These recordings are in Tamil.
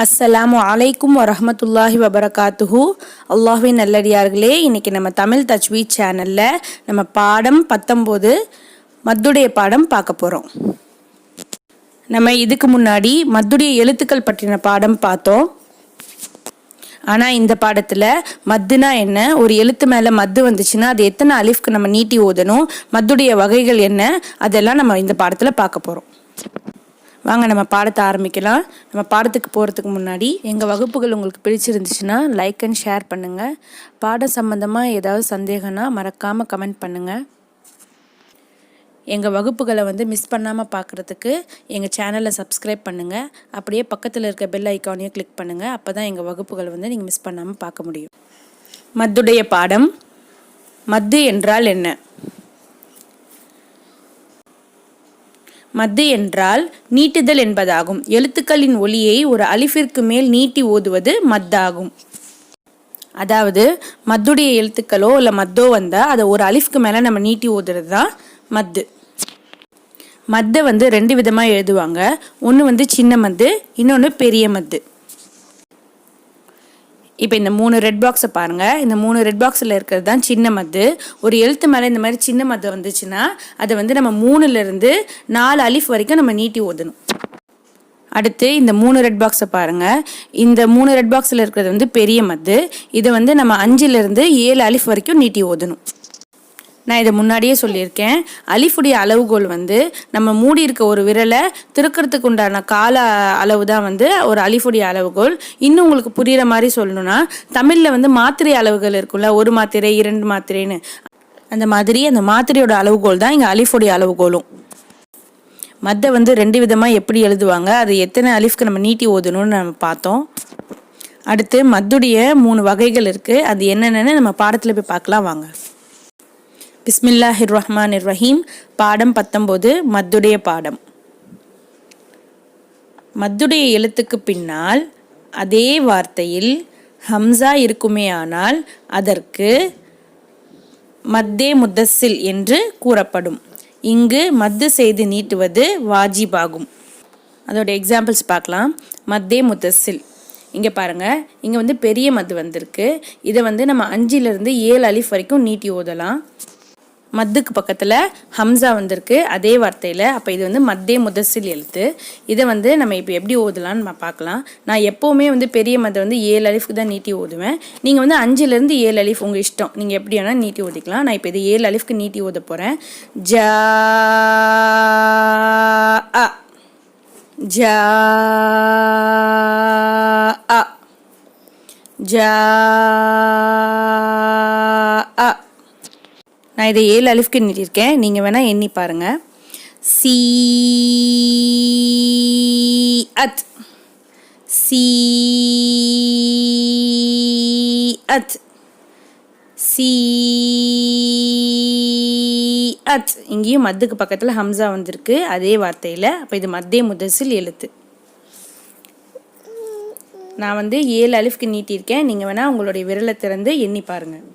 அஸ்ஸலாமு அலைக்கும் வரஹ்மத்துல்லாஹி வபரகாத்துஹு. அல்லாஹ்வின் நல்லடியார்களே, இன்றைக்கி நம்ம தமிழ் தஜ்வீத் சேனலில் நம்ம பாடம் 19 மத்துடைய பாடம் பார்க்க போகிறோம். நம்ம இதுக்கு முன்னாடி மத்துடைய எழுத்துக்கள் பற்றின பாடம் பார்த்தோம். ஆனால் இந்த பாடத்தில் மத்துனா என்ன, ஒரு எழுத்து மேலே மத்து வந்துச்சுன்னா அது எத்தனை அலிஃப்க்கு நம்ம நீட்டி ஓதணும், மத்துடைய வகைகள் என்ன, அதெல்லாம் நம்ம இந்த பாடத்தில் பார்க்க போகிறோம். வாங்க நம்ம பாடத்தை ஆரம்பிக்கலாம். நம்ம பாடத்துக்கு போகிறதுக்கு முன்னாடி எங்கள் வகுப்புகள் உங்களுக்கு பிடிச்சிருந்துச்சுன்னா லைக் அண்ட் ஷேர் பண்ணுங்கள். பாடம் சம்மந்தமாக ஏதாவது சந்தேகம்னா மறக்காமல் கமெண்ட் பண்ணுங்கள். எங்கள் வகுப்புகளை மிஸ் பண்ணாமல் பார்க்குறதுக்கு எங்கள் சேனலை சப்ஸ்கிரைப் பண்ணுங்கள். அப்படியே பக்கத்தில் இருக்க பெல் ஐக்கானையும் கிளிக் பண்ணுங்கள். அப்போ தான் எங்கள் வகுப்புகளை நீங்கள் மிஸ் பண்ணாமல் பார்க்க முடியும். மத்துடைய பாடம். மத்து என்றால் என்ன? மத்து என்றால் நீட்டுதல் என்பதாகும். எழுத்துக்களின் ஒலியை ஒரு அலிஃபிற்கு மேல் நீட்டி ஓதுவது மத்தாகும். அதாவது மத்துடைய எழுத்துக்களோ இல்லை மத்தோ வந்தால் அதை ஒரு அலிஃப்க்கு மேலே நம்ம நீட்டி ஓதுறது தான் மத்து. மத்தை 2 விதமாக எழுதுவாங்க. ஒன்று சின்ன மத்து, இன்னொன்று பெரிய மத்து. இப்போ இந்த 3 ரெட் பாக்ஸை பாருங்கள். இந்த 3 ரெட் பாக்ஸில் இருக்கிறது தான் சின்ன மத்து. ஒரு எழுத்து மேலே இந்த மாதிரி சின்ன மத்து வந்துச்சுன்னா அதை நம்ம 3லேருந்து 4 அலிஃப் வரைக்கும் நம்ம நீட்டி ஓதணும். அடுத்து இந்த 3 ரெட் பாக்ஸை பாருங்கள். இந்த 3 ரெட் பாக்ஸில் இருக்கிறது பெரிய மத்து. இதை நம்ம 5லேருந்து 7 அலிஃப் வரைக்கும் நீட்டி ஓதணும். நான் இதை முன்னாடியே சொல்லியிருக்கேன். அலிஃபுடைய அளவுகோல் நம்ம மூடி இருக்க ஒரு விரலை திருக்கிறதுக்கு உண்டான கால அளவு தான் ஒரு அலிஃபுடைய அளவுகோல். இன்னும் உங்களுக்கு புரிகிற மாதிரி சொல்லணும்னா, தமிழில் மாத்திரை அளவுகள் இருக்குல்ல, 1 மாத்திரை 2 மாத்திரைன்னு, அந்த மாதிரி அந்த மாத்திரையோட அளவுகோல் தான் இங்கே அலிஃபுடைய அளவுகோலும். மத்தை 2 விதமாக எப்படி எழுதுவாங்க, அது எத்தனை அலிஃப்க்கு நம்ம நீட்டி ஓதணும்னு நம்ம பார்த்தோம். அடுத்து மத்துடைய 3 வகைகள் இருக்குது. அது என்னென்னு நம்ம பாடத்தில் போய் பார்க்கலாம் வாங்க. பிஸ்மில்லாஹிர் ரஹ்மானிர் ரஹீம். பாடம் 19 மத்துடைய பாடம். மத்துடைய எழுத்துக்கு பின்னால் அதே வார்த்தையில் ஹம்சா இருக்குமே ஆனால் அதற்கு மத்தே முத்தஸ்ஸில் என்று கூறப்படும். இங்கு மத்து செய்து நீட்டுவது வாஜிபாகும். அதோட எக்ஸாம்பிள்ஸ் பார்க்கலாம். மத்தே முத்தஸ்ஸில் இங்கே பாருங்கள். இங்கே பெரிய மத்து வந்திருக்கு. இதை நம்ம 5லேருந்து 7 அலிஃப் வரைக்கும் நீட்டி ஓதலாம். மத்துக்கு பக்கத்தில் ஹம்சா வந்திருக்கு அதே வார்த்தையில். அப்போ இது மத்தே முத்தஸ்ஸில் எழுத்து. இதை நம்ம இப்போ எப்படி ஓதலான்னு நம்ம பார்க்கலாம். நான் எப்போவுமே பெரிய மத்தை 7 அலிஃப்க்கு தான் நீட்டி ஓதுவேன். நீங்கள் 5லேருந்து 7 அலிஃப் உங்கள் இஷ்டம், நீங்கள் எப்படி வேணால் நீட்டி ஓதிக்கலாம். நான் இப்போ இது 7 அலிஃப்க்கு நீட்டி ஓத போகிறேன். ஜா அ ஜா அ ஜா அ. நான் இதை 7 அலிஃப்க்கு நீட்டியிருக்கேன். நீங்கள் வேணால் எண்ணி பாருங்கள். சி அத் சி அத் சி அத். இங்கேயும் மத்துக்கு பக்கத்தில் ஹம்சா வந்திருக்கு அதே வார்த்தையில். அப்போ இது மத்தே முத்தஸ்ஸில் எழுத்து. நான் 7 அலிஃப்க்கு நீட்டியிருக்கேன். நீங்கள் வேணால் உங்களுடைய விரலை திறந்து எண்ணி பாருங்கள்.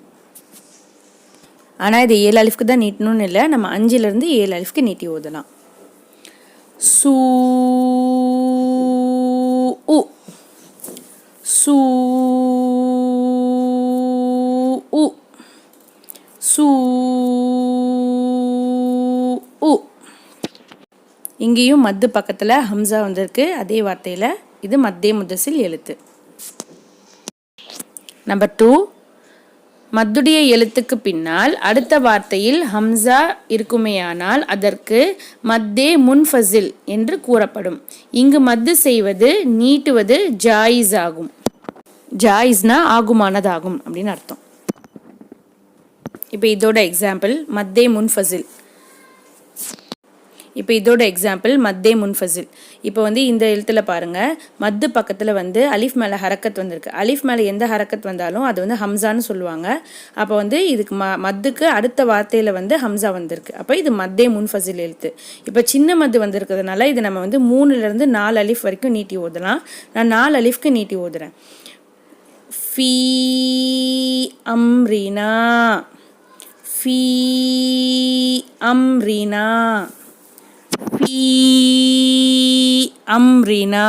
ஆனால் இது 7 அலிஃப்க்கு தான் நீட்டணும்னு இல்லை, நம்ம 5லேருந்து 7 அலிஃப்க்கு நீட்டி ஓதலாம். சூ உ சூ உ சூ உ. இங்கேயும் மத்து பக்கத்தில் ஹம்சா வந்திருக்கு அதே வார்த்தையில். இது மத்தே முத்தஸ்ஸில் எழுத்து. நம்பர் 2. மத்துடைய எழுத்துக்கு பின்னால் அடுத்த வார்த்தையில் ஹம்சா இருக்குமேயானால் அதற்கு மத்தே முன்ஃபஸில் என்று கூறப்படும். இங்கு மத்து செய்வது நீட்டுவது ஜாயிஸ் ஆகும். ஜாயிஸ்னா ஆகுமானதாகும் அப்படின்னு அர்த்தம். இப்போ இதோட எக்ஸாம்பிள் மத்தே முன்ஃபஸில். இப்போ இதோட எக்ஸாம்பிள் மத்தே முன்ஃபஸில். இப்போ இந்த எழுத்தில் பாருங்கள். மத்து பக்கத்தில் அலிஃப் மேலே ஹரக்கத் வந்திருக்கு. அலிஃப் மேலே எந்த ஹரக்கத் வந்தாலும் அது ஹம்சான்னு சொல்லுவாங்க. அப்போ இதுக்கு மத்துக்கு அடுத்த வார்த்தையில் ஹம்சா வந்திருக்கு. அப்போ இது மத்தே முன்ஃபஸில் எழுத்து. இப்போ சின்ன மத்து வந்திருக்கிறதுனால இது நம்ம 3லேருந்து 4 அலிஃப் வரைக்கும் நீட்டி ஓதலாம். நான் 4 அலிஃப்க்கு நீட்டி ஓதுறேன். ஃபீ அம்ரினா ஃபீ அம்ரினா ஃபீ அம்ரினா.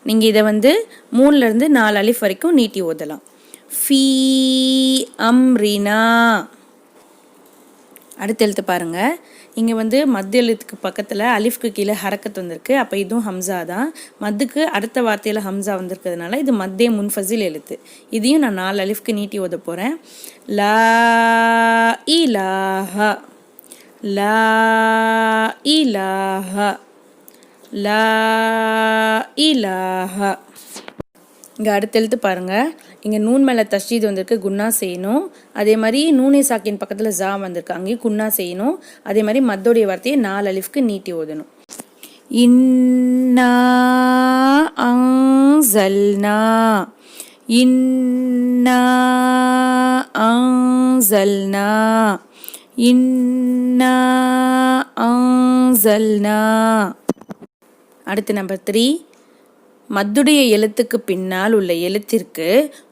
நீங்கள் இதை வந்து 3லேருந்து 4 அலிஃப் வரைக்கும் நீட்டி ஓதலாம். ஃபீ அம்ரினா. அடுத்த எழுத்து பாருங்கள். இங்கே வந்து மத்திய எழுத்துக்கு பக்கத்தில் அலிஃப்க்கு கீழே ஹரக்கத் வந்திருக்கு. அப்போ இதுவும் ஹம்சா தான். மத்துக்கு அடுத்த வார்த்தையில் ஹம்சா வந்திருக்கிறதுனால இது மத்திய முன்ஃபசில் எழுத்து. இதையும் நான் 4 அலிஃப்க்கு நீட்டி ஓத போகிறேன். லா இலாஹா, லா இலாஹா, லா இலாஹா. இங்கே அடுத்த எழுத்து பாருங்கள். இங்கே நூன் மேலே தஷ்தீத் வந்திருக்கு, குன்னா செய்யணும். அதே மாதிரி நூனே சாக்கின் பக்கத்தில் ஜா வந்திருக்கு, அங்கேயும் குன்னா செய்யணும். அதே மாதிரி மத்தோடைய வார்த்தையை 4 அலிஃப்க்கு நீட்டி ஓதணும். இன்னா அன்ஸல்னா, இன்னா அன்ஸல்னா, இன்னா அன்ஸல்னா. அடுத்து நம்பர் 3. மத்துடைய எழுத்துக்கு பின்னால் உள்ள எழுத்திற்கு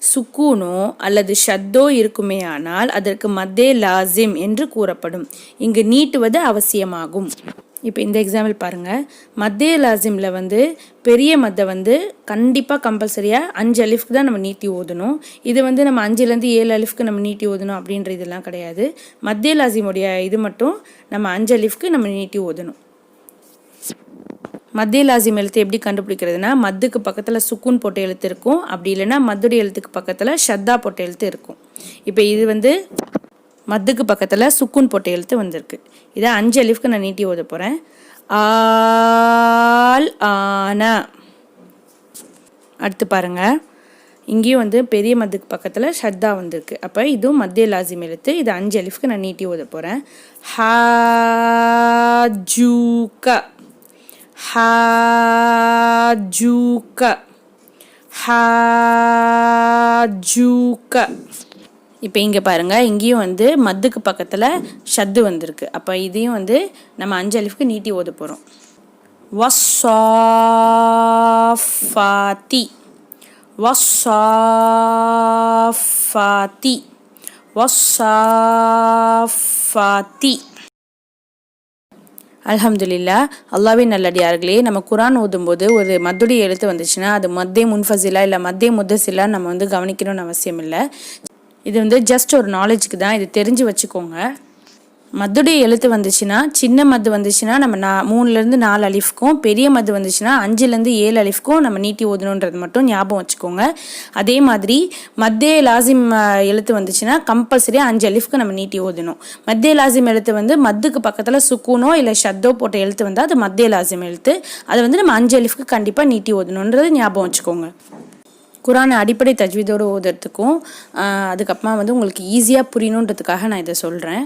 சுக்கூனோ அல்லது ஷத்தோ இருக்குமே ஆனால் அதற்கு மத்தே லாசிம் என்று கூறப்படும். இங்கு நீட்டுவது அவசியமாகும். இப்போ இந்த எக்ஸாம்பிள் பாருங்கள். மத்தே லாசிமில் வந்து பெரிய மத்தை வந்து கண்டிப்பாக கம்பல்சரியாக 5 அலிஃப்க்கு தான் நம்ம நீட்டி ஓதணும். இது வந்து நம்ம 5லேருந்து 7 அலிஃப்க்கு நம்ம நீட்டி ஓதணும் அப்படின்ற இதெல்லாம் கிடையாது. மத்தே லாசிமுடைய இது மட்டும் நம்ம 5 அலிஃப்க்கு நம்ம நீட்டி ஓதணும். மத்திய லாசிம் எழுத்து எப்படி கண்டுபிடிக்கிறதுனா, மத்துக்கு பக்கத்தில் சுக்கூன் போட்ட எழுத்து இருக்கும், அப்படி இல்லைன்னா மத்துடைய எழுத்துக்கு பக்கத்தில் ஷத்தா போட்ட எழுத்து இருக்கும். இப்போ இது வந்து மத்துக்கு பக்கத்தில் சுக்கூன் போட்ட எழுத்து வந்திருக்கு. இதை 5 அலிஃப்க்கு நான் நீட்டி ஓத போகிறேன். ஆல் ஆனா. அடுத்து பாருங்கள். இங்கேயும் வந்து பெரிய மத்துக்கு பக்கத்தில் ஷத்தா வந்திருக்கு. அப்போ இதுவும் மத்திய லாசிம் எழுத்து. இது 5 அலிஃப்க்கு நான் நீட்டி ஓத போகிறேன். ஹாஜூக, ஹாஜூக, ஹாஜூக. இப்போ இங்கே பாருங்கள். இங்கேயும் வந்து மத்துக்கு பக்கத்தில் ஷத்து வந்திருக்கு. அப்போ இதையும் வந்து நம்ம 5 அலிஃப்க்கு நீட்டி ஓத போகிறோம். வஸ்ஸாஃபாத்தி, வஸ்ஸாஃபாத்தி, வஸ்ஸாஃபாத்தி. அல்ஹம்துலில்லா. அல்லாஹ்வின் நல்லடியார்களே, நம்ம குரான் ஓதும்போது ஒரு மத்துடைய எழுத்து வந்துச்சுன்னா அது மத்தே முன்ஃபசிலா இல்லை மத்தே முத்தசிலா நம்ம வந்து கவனிக்கணும்னு அவசியம் இல்லை. இது வந்து ஜஸ்ட் ஒரு நாலேஜுக்கு தான். இது தெரிஞ்சு வச்சுக்கோங்க. மத்துடைய எழுத்து வந்துச்சுன்னா, சின்ன மத்து வந்துச்சுன்னா நம்ம 3லேருந்து 4 அலிஃப்க்கும், பெரிய மத்து வந்துச்சுன்னா 5லேருந்து 7 அலிஃப்க்கும் நம்ம நீட்டி ஓதணுன்றது மட்டும் ஞாபகம் வச்சுக்கோங்க. அதே மாதிரி மத்தே லாசிம் எழுத்து வந்துச்சுன்னா கம்பல்சரியாக 5 அலிஃப்க்கு நம்ம நீட்டி ஓதணும். மத்தே லாசிம் எழுத்து வந்து மத்துக்கு பக்கத்தில் சுக்கூனோ இல்லை ஷத்தோ போட்ட எழுத்து வந்தால் அது மத்தே லாசிம் எழுத்து. அதை வந்து நம்ம 5 அலிஃப்க்கு கண்டிப்பாக நீட்டி ஓதணுன்றது ஞாபகம் வச்சுக்கோங்க. குரானை அடிப்படை தஜ்வீதோடு ஓதுறதுக்கும் அதுக்கப்புறமா வந்து உங்களுக்கு ஈஸியாக புரியணுன்றதுக்காக நான் இதை சொல்கிறேன்.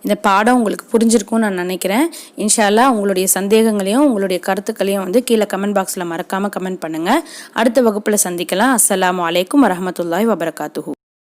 இந்த பாடம் உங்களுக்கு புரிஞ்சிருக்கும்னு நான் நினைக்கிறேன். இன்ஷா அல்லாஹ் உங்களுடைய சந்தேகங்களையும் உங்களுடைய கருத்துக்களையும் வந்து கீழே கமெண்ட் பாக்ஸில் மறக்காமல் கமெண்ட் பண்ணுங்கள். அடுத்த வகுப்பில் சந்திக்கலாம். அஸ்ஸலாமு அலைக்கும் வரஹ்மத்துல்லாஹி வபரகாத்துஹு.